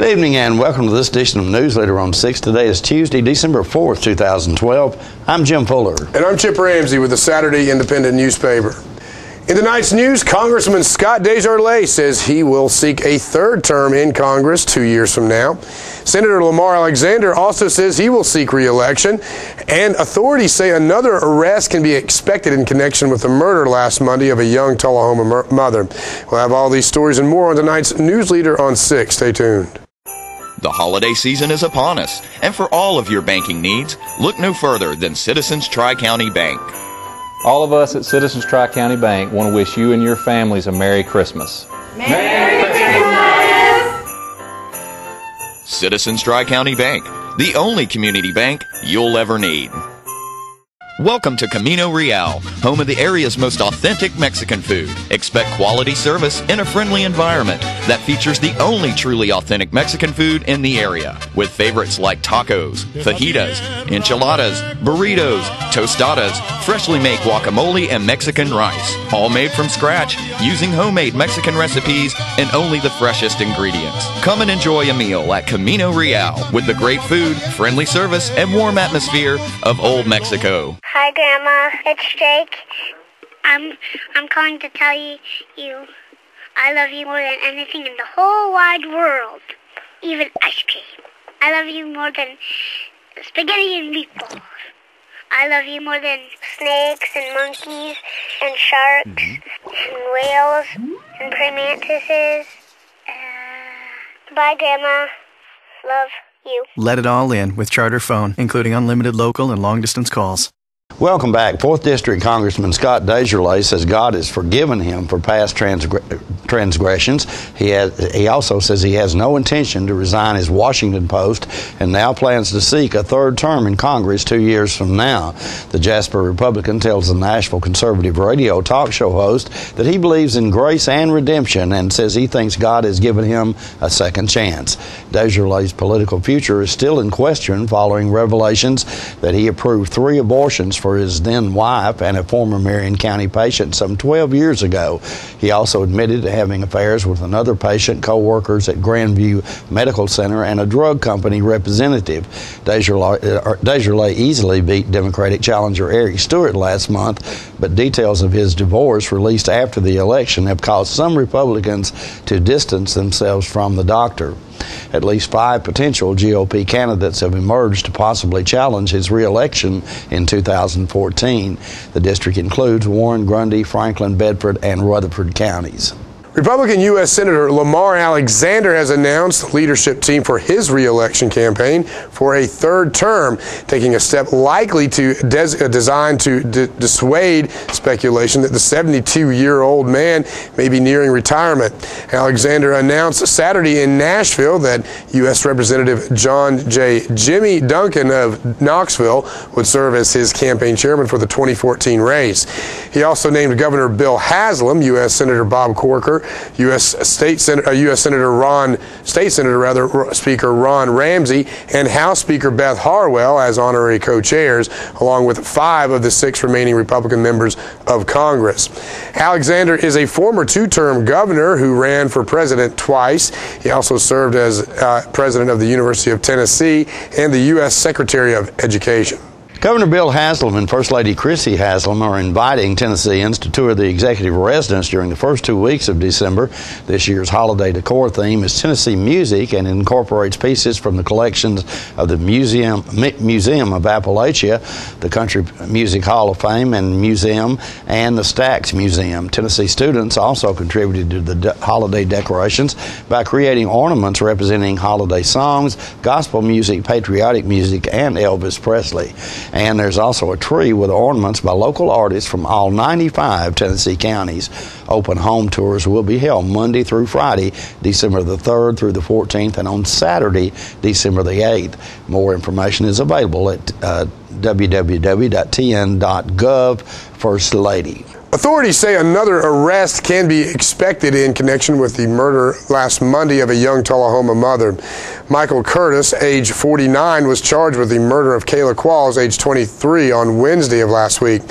Good evening and welcome to this edition of Newsleader on 6. Today is Tuesday, December 4th, 2012. I'm Jim Fuller. And I'm Chip Ramsey with the Saturday Independent newspaper. In tonight's news, Congressman Scott Desjardins says he will seek a third term in Congress 2 years from now. Senator Lamar Alexander also says he will seek re-election, and authorities say another arrest can be expected in connection with the murder last Monday of a young Tullahoma mother. We'll have all these stories and more on tonight's Newsleader on 6. Stay tuned. The holiday season is upon us, and for all of your banking needs, look no further than Citizens Tri-County Bank. All of us at Citizens Tri-County Bank want to wish you and your families a Merry Christmas. Merry Christmas! Citizens Tri-County Bank, the only community bank you'll ever need. Welcome to Camino Real, home of the area's most authentic Mexican food. Expect quality service in a friendly environment that features the only truly authentic Mexican food in the area, with favorites like tacos, fajitas, enchiladas, burritos, tostadas, freshly made guacamole, and Mexican rice, all made from scratch using homemade Mexican recipes and only the freshest ingredients. Come and enjoy a meal at Camino Real with the great food, friendly service, and warm atmosphere of Old Mexico. Hi, Grandma. It's Jake. I'm calling to tell you I love you more than anything in the whole wide world, even ice cream. I love you more than spaghetti and meatballs. I love you more than snakes and monkeys and sharks and whales and praying mantises. Bye, Grandma. Love you. Let it all in with Charter Phone, including unlimited local and long-distance calls. Welcome back. 4th District Congressman Scott Desjardins says God has forgiven him for past transgressions. He also says he has no intention to resign his Washington post and now plans to seek a third term in Congress 2 years from now. The Jasper Republican tells the Nashville conservative radio talk show host that he believes in grace and redemption and says he thinks God has given him a second chance. Desjardins' political future is still in question following revelations that he approved 3 abortions for his then wife and a former Marion County patient some 12 years ago. He also admitted to having affairs with another patient, co-workers at Grandview Medical Center, and a drug company representative. Desjardins easily beat Democratic challenger Eric Stewart last month, but details of his divorce released after the election have caused some Republicans to distance themselves from the doctor. At least 5 potential GOP candidates have emerged to possibly challenge his re-election in 2014. The district includes Warren, Grundy, Franklin, Bedford, and Rutherford counties. Republican U.S. Senator Lamar Alexander has announced the leadership team for his re-election campaign for a third term, taking a step likely to designed to dissuade speculation that the 72-year-old man may be nearing retirement. Alexander announced Saturday in Nashville that U.S. Representative John J. Jimmy Duncan of Knoxville would serve as his campaign chairman for the 2014 race. He also named Governor Bill Haslam, U.S. Senator Bob Corker, U.S. Speaker Ron Ramsey, and House Speaker Beth Harwell as honorary co-chairs, along with 5 of the 6 remaining Republican members of Congress. Alexander is a former 2-term governor who ran for president twice. He also served as president of the University of Tennessee and the U.S. Secretary of Education. Governor Bill Haslam and First Lady Chrissy Haslam are inviting Tennesseans to tour the executive residence during the first 2 weeks of December. This year's holiday decor theme is Tennessee music and incorporates pieces from the collections of the Museum of Appalachia, the Country Music Hall of Fame and Museum, and the Stax Museum. Tennessee students also contributed to the holiday decorations by creating ornaments representing holiday songs, gospel music, patriotic music, and Elvis Presley. And there's also a tree with ornaments by local artists from all 95 Tennessee counties. Open home tours will be held Monday through Friday, December the 3rd through the 14th, and on Saturday, December the 8th. More information is available at www.tn.gov. First Lady. Authorities say another arrest can be expected in connection with the murder last Monday of a young Tullahoma mother. Michael Curtis, age 49, was charged with the murder of Kayla Qualls, age 23, on Wednesday of last week.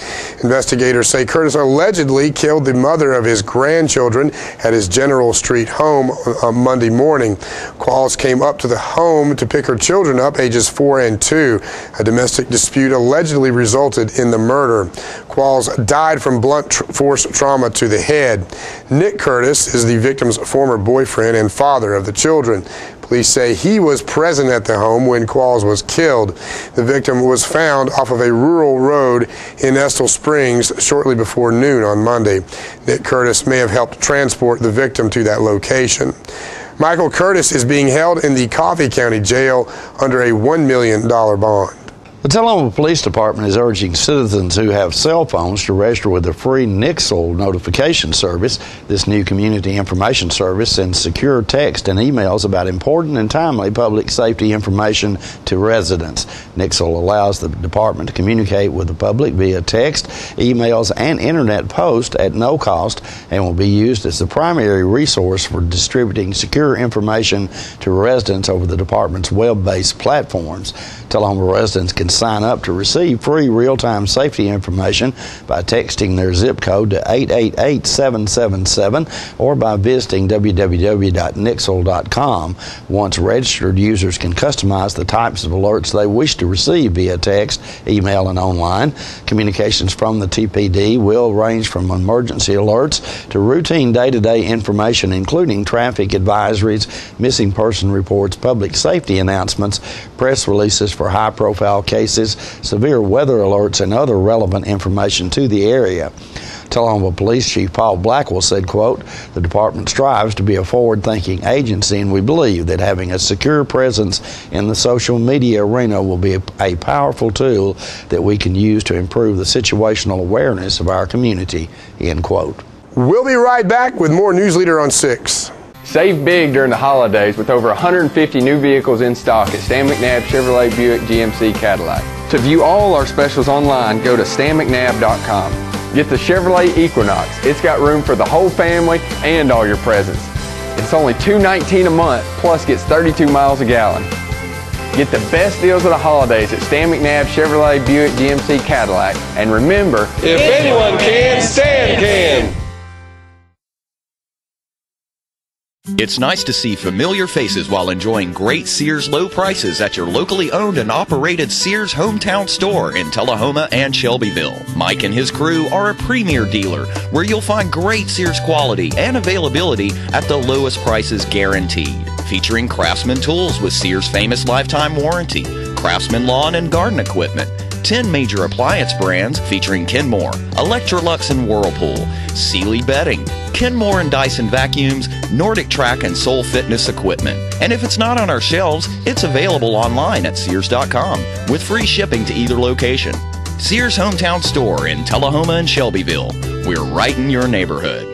Investigators say Curtis allegedly killed the mother of his grandchildren at his General Street home on Monday morning. Qualls came up to the home to pick her children up, ages 4 and 2. A domestic dispute allegedly resulted in the murder. Qualls died from blunt force trauma to the head. Nick Curtis is the victim's former boyfriend and father of the children. Police say he was present at the home when Qualls was killed. The victim was found off of a rural road in Estill Springs shortly before noon on Monday. Nick Curtis may have helped transport the victim to that location. Michael Curtis is being held in the Coffee County Jail under a $1 million bond. The Tullahoma Police Department is urging citizens who have cell phones to register with the free Nixle notification service. This new community information service sends secure text and emails about important and timely public safety information to residents. Nixle allows the department to communicate with the public via text, emails, and internet posts at no cost and will be used as the primary resource for distributing secure information to residents over the department's web-based platforms. Tullahoma residents can sign up to receive free real-time safety information by texting their zip code to 888-777 or by visiting www.nixle.com. Once registered, users can customize the types of alerts they wish to receive via text, email, and online. Communications from the TPD will range from emergency alerts to routine day-to-day information, including traffic advisories, missing person reports, public safety announcements, press releases for high-profile cases, severe weather alerts, and other relevant information to the area. Tullahoma Police Chief Paul Blackwell said, quote, "The department strives to be a forward-thinking agency, and we believe that having a secure presence in the social media arena will be a powerful tool that we can use to improve the situational awareness of our community," end quote. We'll be right back with more Newsleader on 6. Save big during the holidays with over 150 new vehicles in stock at Stan McNabb Chevrolet Buick GMC Cadillac. To view all our specials online, go to stanmcnabb.com. Get the Chevrolet Equinox. It's got room for the whole family and all your presents. It's only $219 a month, plus gets 32 miles a gallon. Get the best deals of the holidays at Stan McNabb Chevrolet Buick GMC Cadillac. And remember, if anyone can, Stan can. It's nice to see familiar faces while enjoying great Sears low prices at your locally owned and operated Sears hometown store in Tullahoma and Shelbyville. Mike and his crew are a premier dealer where you'll find great Sears quality and availability at the lowest prices guaranteed. Featuring Craftsman tools with Sears' famous lifetime warranty, Craftsman lawn and garden equipment, 10 major appliance brands featuring Kenmore, Electrolux and Whirlpool, Sealy bedding, Kenmore and Dyson vacuums, Nordic Track and Soul Fitness equipment. And if it's not on our shelves, it's available online at Sears.com with free shipping to either location. Sears Hometown Store in Tullahoma and Shelbyville. We're right in your neighborhood.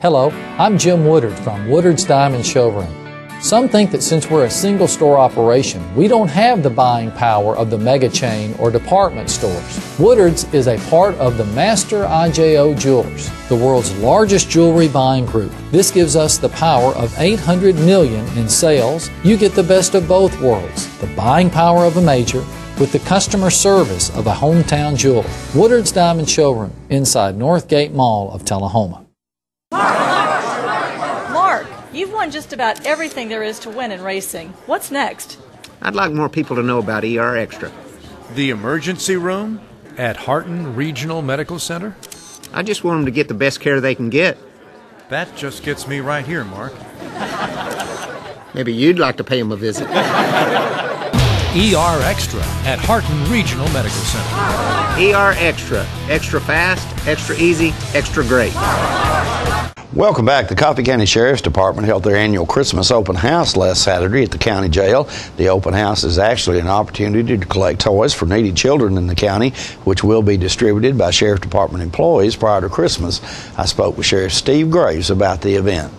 Hello, I'm Jim Woodard from Woodard's Diamond Showroom. Some think that since we're a single store operation, we don't have the buying power of the mega chain or department stores. Woodard's is a part of the Master IJO Jewelers, the world's largest jewelry buying group. This gives us the power of $800 million in sales. You get the best of both worlds, the buying power of a major with the customer service of a hometown jeweler. Woodard's Diamond Showroom inside Northgate Mall of Tullahoma. You've won just about everything there is to win in racing. What's next? I'd like more people to know about ER Extra. The emergency room at Harton Regional Medical Center? I just want them to get the best care they can get. That just gets me right here, Mark. Maybe you'd like to pay them a visit. ER Extra at Harton Regional Medical Center. ER Extra. Extra fast, extra easy, extra great. Welcome back. The Coffee County Sheriff's Department held their annual Christmas open house last Saturday at the county jail. The open house is actually an opportunity to collect toys for needy children in the county, which will be distributed by Sheriff's Department employees prior to Christmas. I spoke with Sheriff Steve Graves about the event.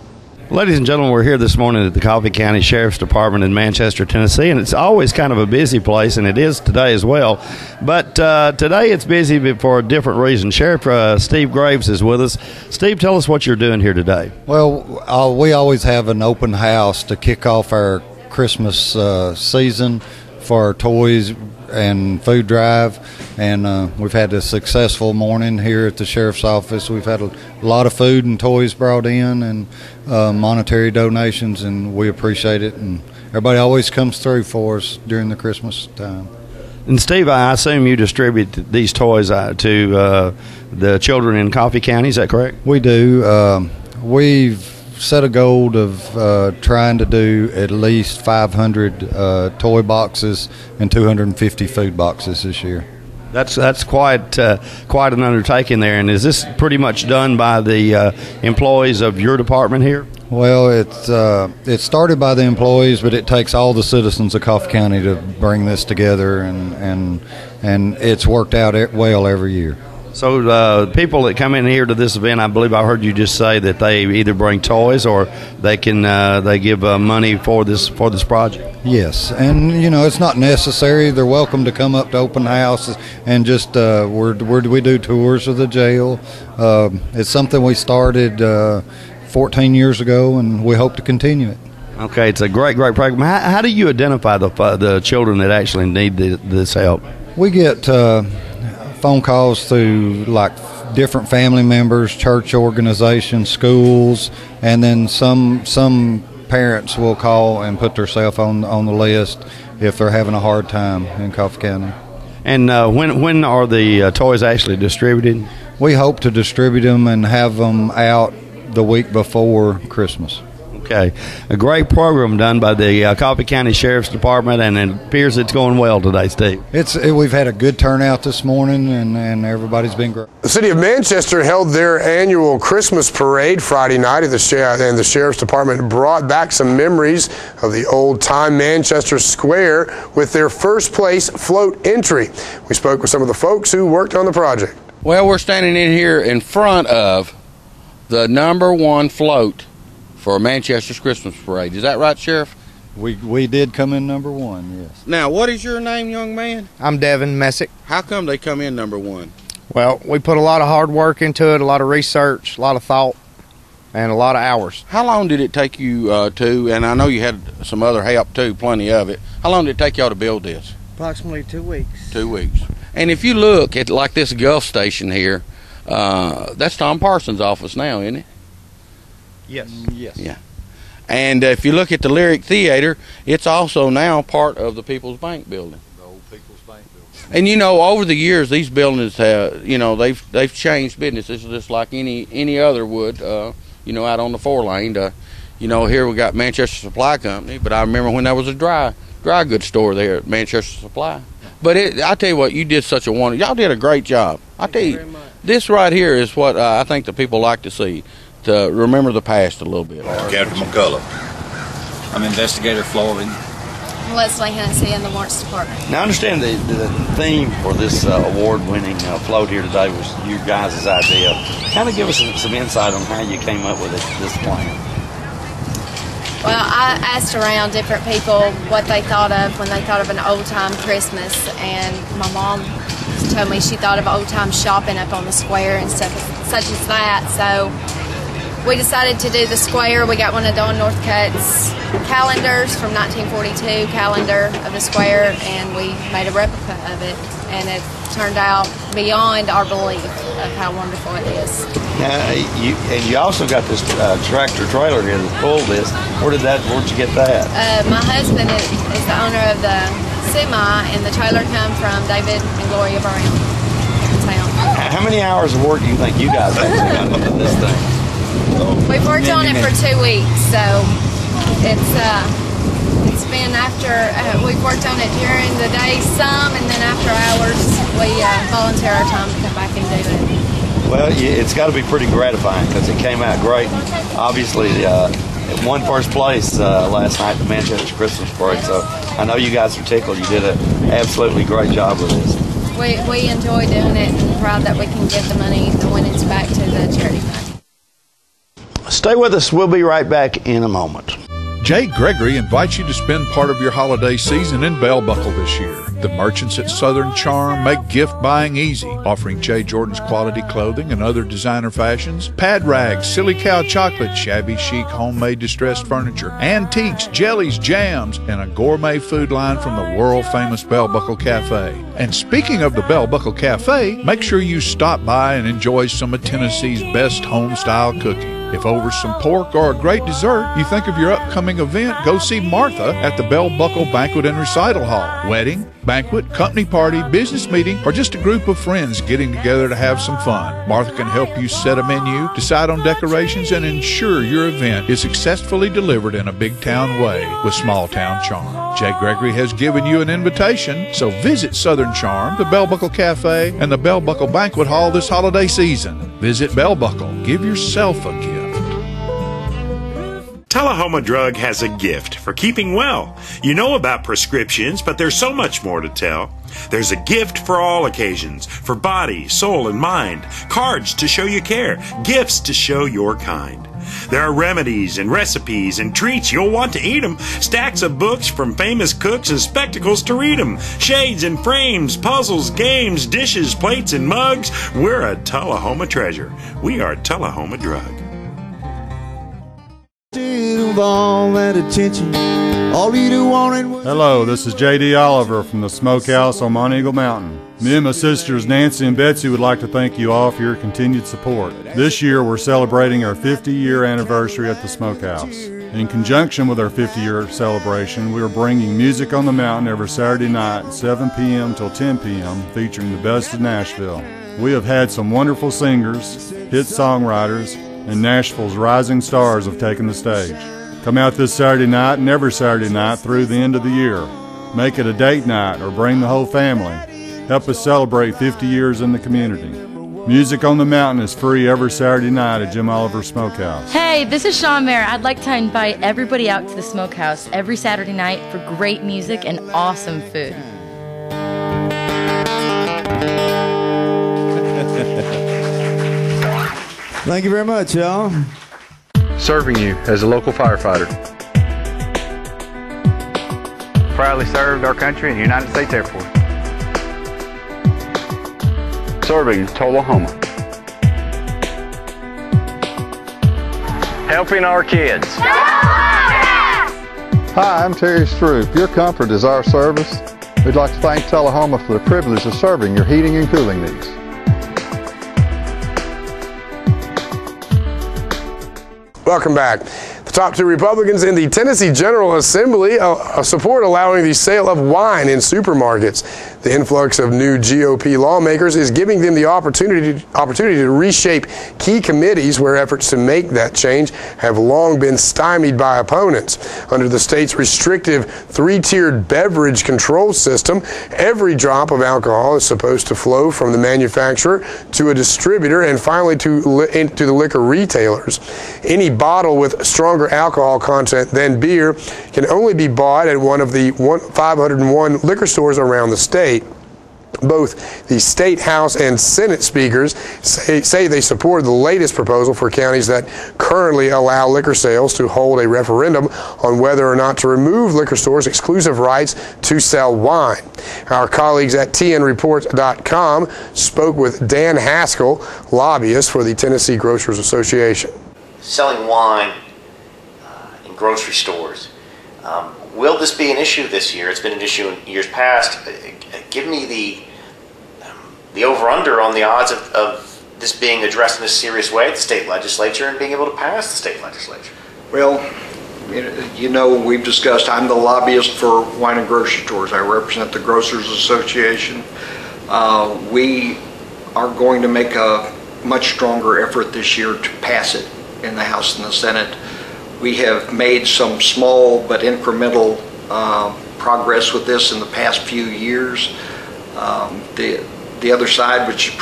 Ladies and gentlemen, we're here this morning at the Coffee County Sheriff's Department in Manchester, Tennessee, and it's always kind of a busy place, and it is today as well. But today it's busy for a different reason. Sheriff Steve Graves is with us. Steve, tell us what you're doing here today. Well, we always have an open house to kick off our Christmas season for our toys and food drive, and we've had a successful morning here at the Sheriff's Office. We've had a lot of food and toys brought in and monetary donations, and we appreciate it, and everybody always comes through for us during the Christmas time. And Steve, I assume you distribute these toys to the children in Coffee County, is that correct? We do. We've set a goal of trying to do at least 500 toy boxes and 250 food boxes this year. That's quite an undertaking there. And is this pretty much done by the employees of your department here? Well, it's started by the employees, but it takes all the citizens of Coffee County to bring this together, and it's worked out well every year. So people that come in here to this event, I believe I heard you just say that they either bring toys or they give money for this project. Yes, and it's not necessary. They're welcome to come up to open house and just we do tours of the jail. It's something we started 14 years ago, and we hope to continue it. Okay, it's a great program. How do you identify the children that actually need this help? We get phone calls through like different family members, church organizations, schools, and then some parents will call and put themselves on the list if they're having a hard time in Coffee County. And when are the toys actually distributed? We hope to distribute them and have them out the week before Christmas. Okay, a great program done by the Coffee County Sheriff's Department, and it appears it's going well today, Steve. We've had a good turnout this morning, and everybody's been great. The city of Manchester held their annual Christmas parade Friday night, and the Sheriff's Department brought back some memories of the old-time Manchester Square with their first place float entry. We spoke with some of the folks who worked on the project. Well, we're standing in here in front of the #1 float for Manchester's Christmas parade. Is that right, Sheriff? We did come in #1, yes. Now, what is your name, young man? I'm Devin Messick. How come they come in #1? Well, we put a lot of hard work into it, a lot of research, a lot of thought, and a lot of hours. How long did it take you and I know you had some other help too, plenty of it. How long did it take y'all to build this? Approximately 2 weeks. 2 weeks. And if you look at like this Gulf station here, that's Tom Parsons' office now, isn't it? Yes. Yes. Yeah. And if you look at the Lyric Theater, it's also now part of the People's Bank building. The old People's Bank building. And over the years, these buildings have, they've changed businesses just like any other would, out on the 4-lane. Here we got Manchester Supply Company, but I remember when there was a dry goods store there at Manchester Supply. But I tell you what, you did such a wonderful. Y'all did a great job. I tell you, this right here is what I think the people like to see. To remember the past a little bit. Captain McCullough. I'm Investigator Floyd. Leslie Hennessy in the Warrants Department. Now, I understand the theme for this award-winning float here today was you guys' idea. Kind of give us some insight on how you came up with this plan. Well, I asked around different people what they thought of when they thought of an old-time Christmas, and my mom told me she thought of old-time shopping up on the square and stuff such as that. So we decided to do the square. We got one of Don Northcutt's calendars from 1942, calendar of the square, and we made a replica of it, and it turned out beyond our belief of how wonderful it is. Now, you also got this tractor trailer here that pulled this. Where'd you get that? My husband is the owner of the semi, and the trailer come from David and Gloria Brown in town. How many hours of work do you think you guys actually got into this thing? We've worked on it for 2 weeks, so it's been we've worked on it during the day some, and then after hours we volunteer our time to come back and do it. Well, it's got to be pretty gratifying because it came out great. Obviously, it won first place last night at the Manchester Christmas Parade, so I know you guys are tickled. You did an absolutely great job with this. We enjoy doing it and proud that we can give the money, the winnings back to the charity fund. Stay with us. We'll be right back in a moment. Jay Gregory invites you to spend part of your holiday season in Bell Buckle this year. The merchants at Southern Charm make gift buying easy, offering Jay Jordan's quality clothing and other designer fashions, pad rags, silly cow chocolate, shabby chic homemade distressed furniture, antiques, jellies, jams, and a gourmet food line from the world-famous Bell Buckle Cafe. And speaking of the Bell Buckle Cafe, make sure you stop by and enjoy some of Tennessee's best home-style cooking. If over some pork or a great dessert you think of your upcoming event, go see Martha at the Bell Buckle Banquet and Recital Hall. Wedding, banquet, company party, business meeting, or just a group of friends getting together to have some fun. Martha can help you set a menu, decide on decorations, and ensure your event is successfully delivered in a big town way with small town charm. Jay Gregory has given you an invitation, so visit Southern Charm, the Bell Buckle Cafe, and the Bell Buckle Banquet Hall this holiday season. Visit Bell Buckle. Give yourself a gift. Tullahoma Drug has a gift for keeping well. You know about prescriptions, but there's so much more to tell. There's a gift for all occasions, for body, soul, and mind. Cards to show you care, gifts to show your kind. There are remedies and recipes and treats, you'll want to eat them. Stacks of books from famous cooks and spectacles to read them. Shades and frames, puzzles, games, dishes, plates, and mugs. We're a Tullahoma treasure. We are Tullahoma Drug. Hello, this is J.D. Oliver from the Smokehouse on Mount Eagle Mountain. Me and my sisters Nancy and Betsy would like to thank you all for your continued support. This year we're celebrating our 50-year anniversary at the Smokehouse. In conjunction with our 50-year celebration, we are bringing music on the mountain every Saturday night, 7 p.m. till 10 p.m., featuring the best of Nashville. We have had some wonderful singers, hit songwriters, and Nashville's rising stars have taken the stage. Come out this Saturday night and every Saturday night through the end of the year. Make it a date night or bring the whole family. Help us celebrate 50 years in the community. Music on the Mountain is free every Saturday night at Jim Oliver's Smokehouse. Hey, this is Sean Mayer. I'd like to invite everybody out to the Smokehouse every Saturday night for great music and awesome food. Thank you very much, y'all. Serving you as a local firefighter. Proudly served our country in the United States Air Force. Serving Tullahoma. Helping our kids. Hi, I'm Terry Stroop. Your comfort is our service. We'd like to thank Tullahoma for the privilege of serving your heating and cooling needs. Welcome back. The top two Republicans in the Tennessee General Assembly support allowing the sale of wine in supermarkets. The influx of new GOP lawmakers is giving them the opportunity to reshape key committees where efforts to make that change have long been stymied by opponents. Under the state's restrictive three-tiered beverage control system, every drop of alcohol is supposed to flow from the manufacturer to a distributor and finally to the liquor retailers. Any bottle with stronger alcohol content than beer can only be bought at one of the 501 liquor stores around the state. Both the State House and Senate speakers say they support the latest proposal for counties that currently allow liquor sales to hold a referendum on whether or not to remove liquor stores' exclusive rights to sell wine. Our colleagues at tnreport.com spoke with Dan Haskell, lobbyist for the Tennessee Grocers Association. Selling wine in grocery stores. Will this be an issue this year? It's been an issue in years past. Give me the over-under on the odds of this being addressed in a serious way at the state legislature and being able to pass the state legislature. Well, you know, we've discussed, I'm the lobbyist for wine and grocery stores. I represent the Grocers Association. We are going to make a much stronger effort this year to pass it in the House and the Senate. We have made some small but incremental progress with this in the past few years. The other side, which is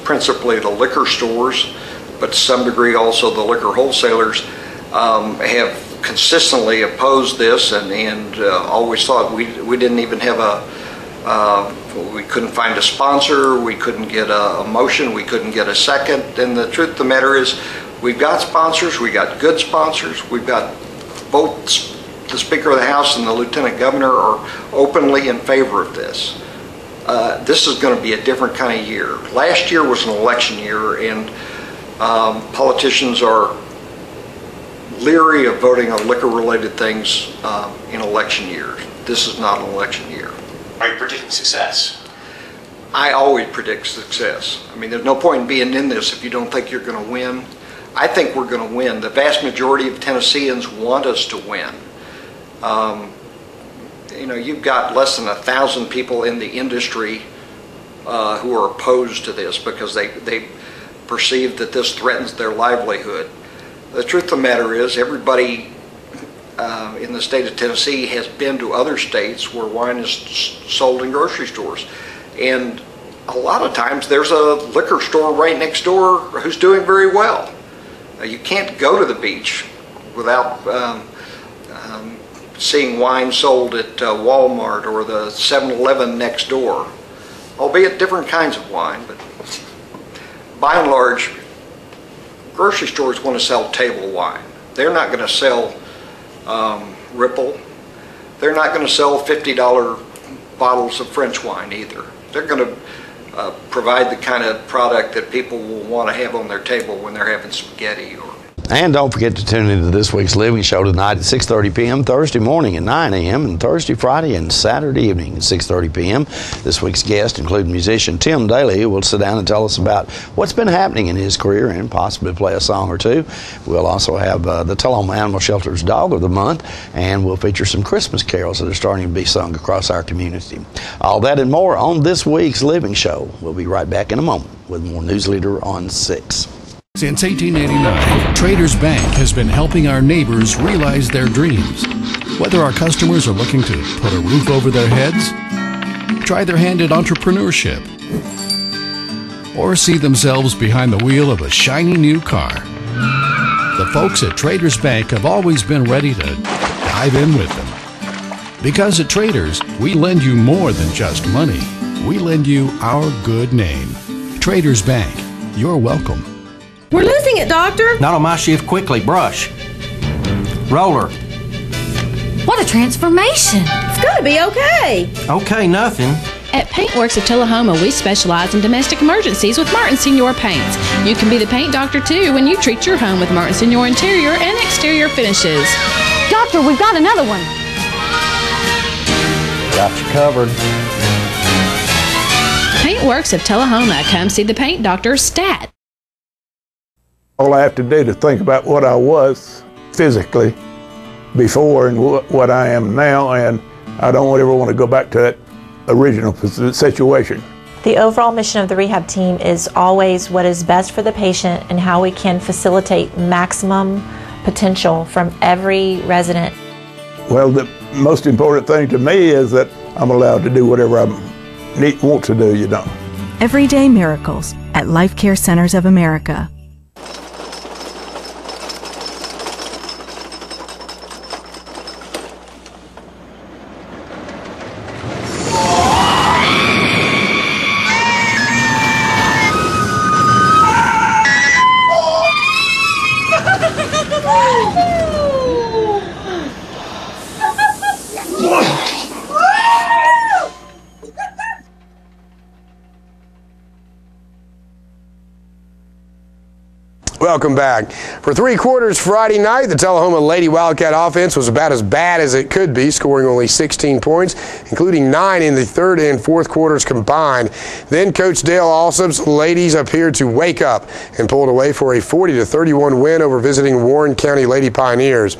principally the liquor stores, but to some degree also the liquor wholesalers, have consistently opposed this and always thought we didn't even have we couldn't find a sponsor, we couldn't get a motion, we couldn't get a second, and the truth of the matter is We've got sponsors. We got good sponsors. We've got both the Speaker of the House and the Lieutenant Governor are openly in favor of this. This is going to be a different kind of year. Last year was an election year, and politicians are leery of voting on liquor-related things in election years. This is not an election year. Are you predicting success? I always predict success. I mean, there's no point in being in this if you don't think you're going to win. I think we're going to win. The vast majority of Tennesseans want us to win. You know, you've got less than 1,000 people in the industry who are opposed to this because they perceive that this threatens their livelihood. The truth of the matter is, everybody in the state of Tennessee has been to other states where wine is sold in grocery stores. And a lot of times there's a liquor store right next door who's doing very well. You can't go to the beach without seeing wine sold at Walmart or the 7-Eleven next door, albeit different kinds of wine. But by and large, grocery stores want to sell table wine. They're not going to sell Ripple. They're not going to sell $50 bottles of French wine either. They're going to provide the kind of product that people will want to have on their table when they're having spaghetti. And don't forget to tune into this week's Living Show tonight at 6:30 p.m., Thursday morning at 9 a.m., and Thursday, Friday, and Saturday evening at 6:30 p.m. This week's guest include musician Tim Daly, who will sit down and tell us about what's been happening in his career and possibly play a song or two. We'll also have the Tullahoma Animal Shelter's Dog of the Month, and we'll feature some Christmas carols that are starting to be sung across our community. All that and more on this week's Living Show. We'll be right back in a moment with more Newsleader on 6. Since 1889, Traders Bank has been helping our neighbors realize their dreams. Whether our customers are looking to put a roof over their heads, try their hand at entrepreneurship, or see themselves behind the wheel of a shiny new car, the folks at Traders Bank have always been ready to dive in with them. Because at Traders, we lend you more than just money. We lend you our good name. Traders Bank, you're welcome. We're losing it, Doctor. Not on my shift. Quickly, brush. Roller. What a transformation. It's going to be okay. Okay, nothing. At Paintworks of Tullahoma, we specialize in domestic emergencies with Martin Senior Paints. You can be the paint doctor, too, when you treat your home with Martin Senior interior and exterior finishes. Doctor, we've got another one. Got you covered. Paintworks of Tullahoma. Come see the paint doctor, Stat. All I have to do to think about what I was physically before and what I am now, and I don't ever want to go back to that original situation. The overall mission of the rehab team is always what is best for the patient and how we can facilitate maximum potential from every resident. Well, the most important thing to me is that I'm allowed to do whatever I want to do, you know. Everyday miracles at Life Care Centers of America. Welcome back. For 3 quarters Friday night, the Tullahoma Lady Wildcat offense was about as bad as it could be, scoring only 16 points, including 9 in the third and fourth quarters combined. Then Coach Dale Alsop's ladies appeared to wake up and pulled away for a 40-31 win over visiting Warren County Lady Pioneers.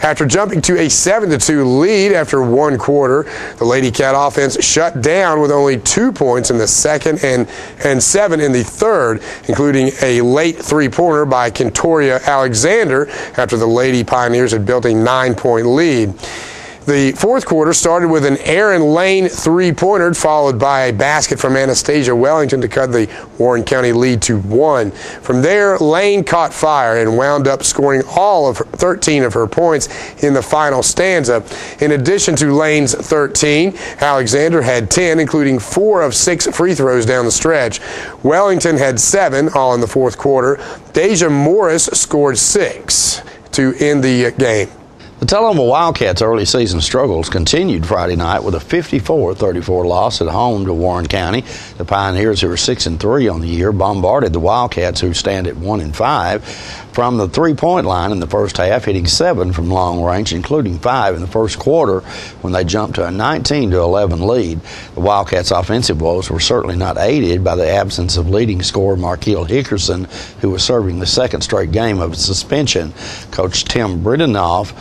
After jumping to a 7-2 lead after 1 quarter, the Lady Cat offense shut down with only 2 points in the second and 7 in the third, including a late three-pointer by Kentoria Alexander after the Lady Pioneers had built a 9-point lead. The fourth quarter started with an Aaron Lane three-pointer, followed by a basket from Anastasia Wellington to cut the Warren County lead to 1. From there, Lane caught fire and wound up scoring all of 13 of her points in the final stanza. In addition to Lane's 13, Alexander had 10, including 4 of 6 free throws down the stretch. Wellington had 7, all in the fourth quarter. Deja Morris scored 6 to end the game. The Tullahoma Wildcats' early season struggles continued Friday night with a 54-34 loss at home to Warren County. The Pioneers, who are 6-3 on the year, bombarded the Wildcats, who stand at 1-5 from the three-point line in the first half, hitting 7 from long range, including 5 in the first quarter when they jumped to a 19-11 lead. The Wildcats' offensive woes were certainly not aided by the absence of leading scorer Markeel Hickerson, who was serving the second straight game of suspension. Coach Tim Bridenoff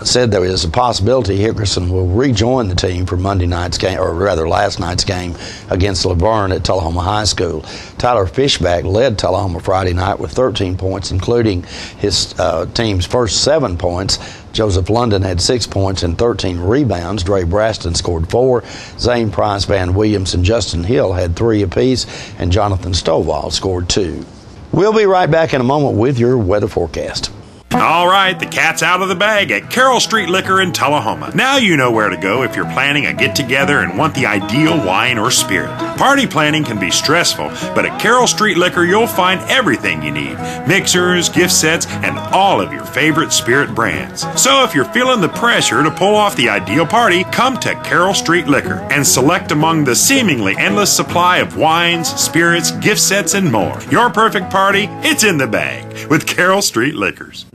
said there is a possibility Hickerson will rejoin the team for Monday night's game, or rather last night's game against Laverne at Tullahoma High School. Tyler Fishback led Tullahoma Friday night with 13 points, including his team's first 7 points. Joseph London had 6 points and 13 rebounds. Dre Braston scored 4. Zane Price, Van Williams, and Justin Hill had 3 apiece, and Jonathan Stovall scored 2. We'll be right back in a moment with your weather forecast. All right, the cat's out of the bag at Carroll Street Liquor in Tullahoma. Now you know where to go if you're planning a get-together and want the ideal wine or spirit. Party planning can be stressful, but at Carroll Street Liquor you'll find everything you need. Mixers, gift sets, and all of your favorite spirit brands. So if you're feeling the pressure to pull off the ideal party, come to Carroll Street Liquor and select among the seemingly endless supply of wines, spirits, gift sets, and more. Your perfect party, it's in the bag with Carroll Street Liquors.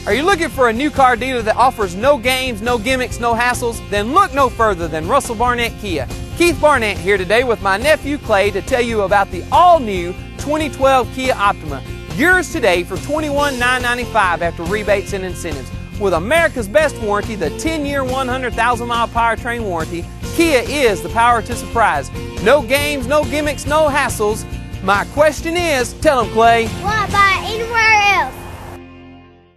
Are you looking for a new car dealer that offers no games, no gimmicks, no hassles? Then look no further than Russell Barnett Kia. Keith Barnett here today with my nephew Clay to tell you about the all-new 2012 Kia Optima. Yours today for $21,995 after rebates and incentives. With America's best warranty, the 10-year, 100,000-mile powertrain warranty, Kia is the power to surprise. No games, no gimmicks, no hassles. My question is, tell them, Clay. Why buy anywhere else?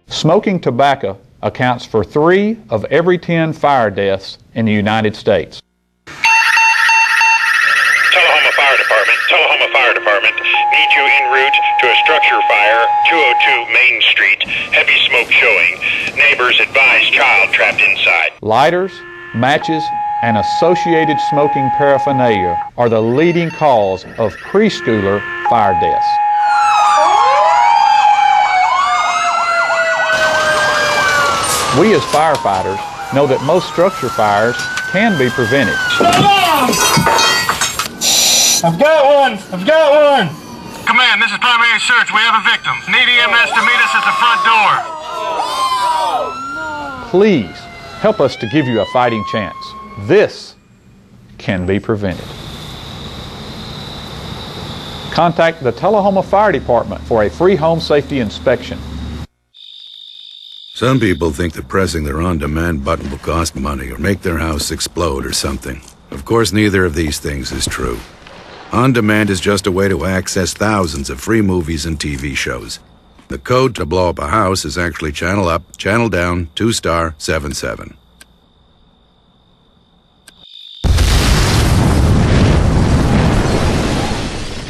Smoking tobacco accounts for 3 of every 10 fire deaths in the United States. Tullahoma Fire Department, need you en route to a structure fire, 202 Main Street, heavy smoke showing. Neighbors advise child trapped inside. Lighters, matches, and associated smoking paraphernalia are the leading cause of preschooler fire deaths. We as firefighters know that most structure fires can be prevented. I've got one! Command, this is primary search. We have a victim. Need EMS to meet us at the front door. Please help us to give you a fighting chance. This can be prevented. Contact the Tullahoma Fire Department for a free home safety inspection. Some people think that pressing their on-demand button will cost money or make their house explode or something. Of course, neither of these things is true. On-demand is just a way to access thousands of free movies and TV shows. The code to blow up a house is actually channel up, channel down, 2*77.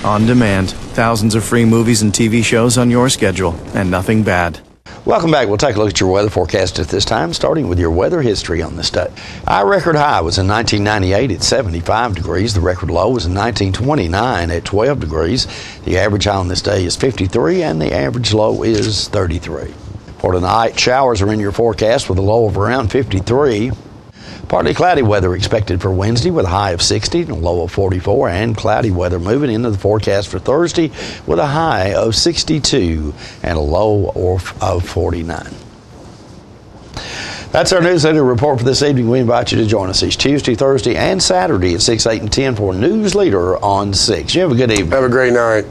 On demand, thousands of free movies and TV shows on your schedule, and nothing bad. Welcome back. We'll take a look at your weather forecast at this time, starting with your weather history on this day. Our record high was in 1998 at 75 degrees. The record low was in 1929 at 12 degrees. The average high on this day is 53, and the average low is 33. For tonight, showers are in your forecast with a low of around 53. Partly cloudy weather expected for Wednesday with a high of 60 and a low of 44, and cloudy weather moving into the forecast for Thursday with a high of 62 and a low of 49. That's our Newsleader report for this evening. We invite you to join us each Tuesday, Thursday, and Saturday at 6, 8, and 10 for Newsleader on 6. You have a good evening. Have a great night.